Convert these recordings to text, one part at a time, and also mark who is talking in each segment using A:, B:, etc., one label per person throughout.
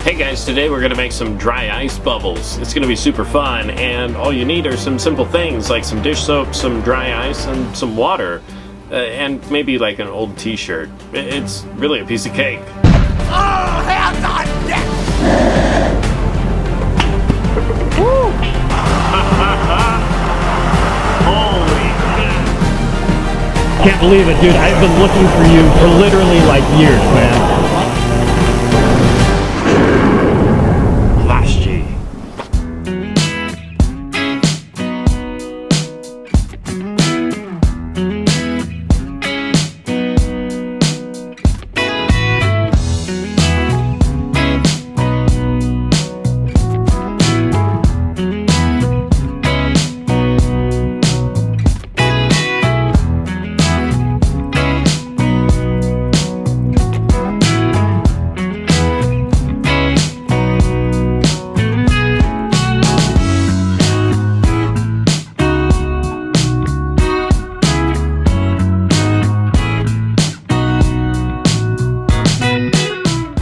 A: Hey guys, today we're going to make some dry ice bubbles. It's going to be super fun, and all you need are some simple things like some dish soap, some dry ice, and some water. And maybe like an old t-shirt. It's really a piece of cake.
B: Oh, hands on deck!
A: Woo! Holy shit.
C: Can't believe it, dude. I've been looking for you for literally like years, man.
A: Vashji.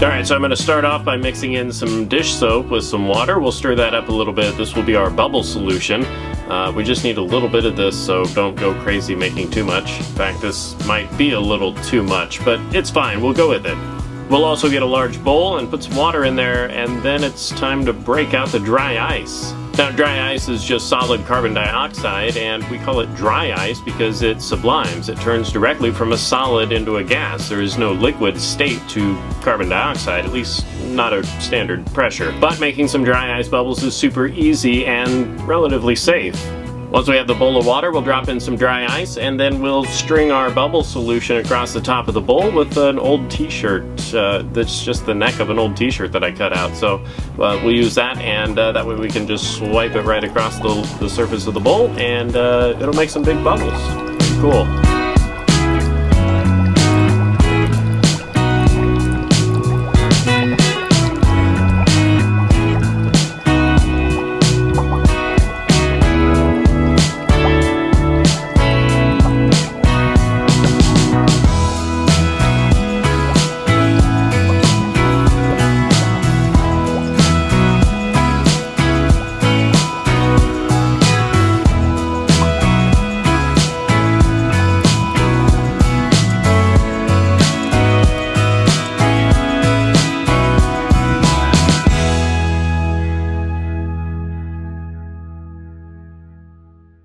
A: Alright, so I'm going to start off by mixing in some dish soap with some water. We'll stir that up a little bit. This will be our bubble solution. We just need a little bit of this, so don't go crazy making too much. In fact, this might be a little too much, but it's fine. We'll go with it. We'll also get a large bowl and put some water in there, and then it's time to break out the dry ice. Now, dry ice is just solid carbon dioxide, and we call it dry ice because it sublimes. It turns directly from a solid into a gas. There is no liquid state to carbon dioxide, at least not a standard pressure. But making some dry ice bubbles is super easy and relatively safe. Once we have the bowl of water, we'll drop in some dry ice, and then we'll string our bubble solution across the top of the bowl with an old t-shirt. That's just the neck of an old t-shirt that I cut out. So we'll use that, and that way we can just swipe it right across the surface of the bowl, and it'll make some big bubbles. Cool.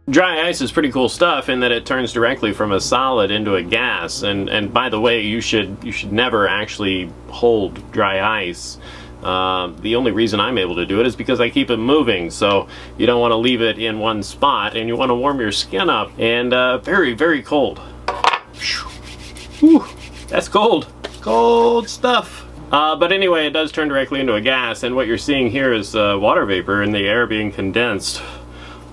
A: Dry ice is pretty cool stuff in that it turns directly from a solid into a gas, and by the way, you should never actually hold dry ice. The only reason I'm able to do it is because I keep it moving, so you don't want to leave it in one spot, and you want to warm your skin up, and very, very cold. Whew, that's cold. Cold stuff. But anyway, it does turn directly into a gas, and what you're seeing here is water vapor in the air being condensed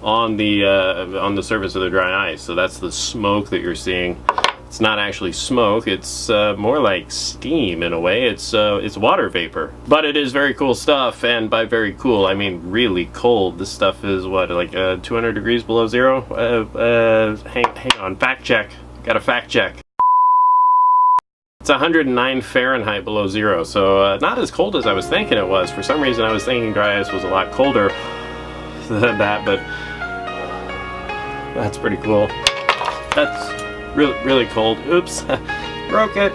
A: on the surface of the dry ice. So that's the smoke that you're seeing. It's not actually smoke, it's more like steam in a way. It's water vapor. But it is very cool stuff, and by very cool I mean really cold. This stuff is what, like 200 degrees below zero? Hang on, fact check. Gotta fact check. It's 109 Fahrenheit below zero, so not as cold as I was thinking it was. For some reason I was thinking dry ice was a lot colder than that, but that's pretty cool. That's really cold. Oops, broke it.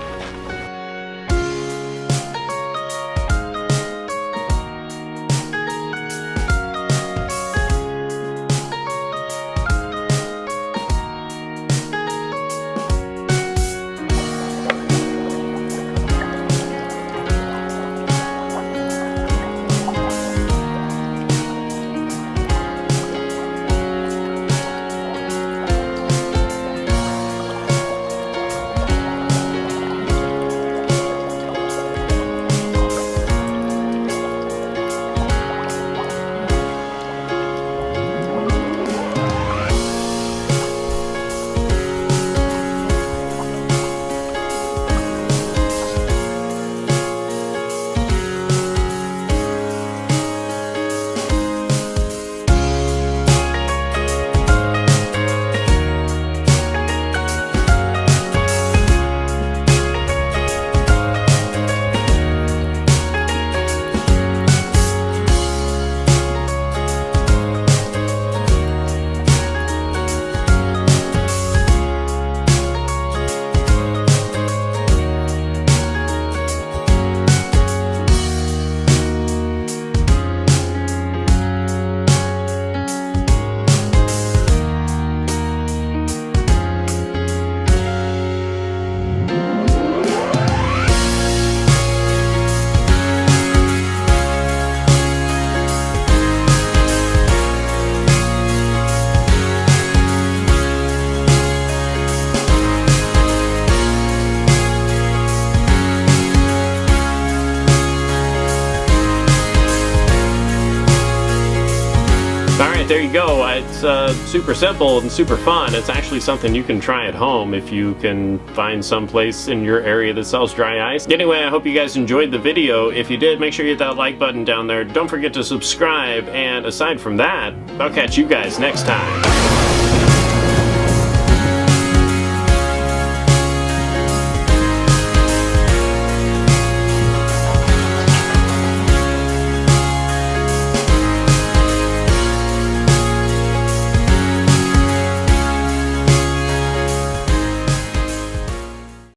A: there you go. It's super simple and super fun. It's actually something you can try at home if you can find some place in your area that sells dry ice. Anyway, I hope you guys enjoyed the video. If you did, make sure you hit that like button down there. Don't forget to subscribe, and aside from that, I'll catch you guys next time.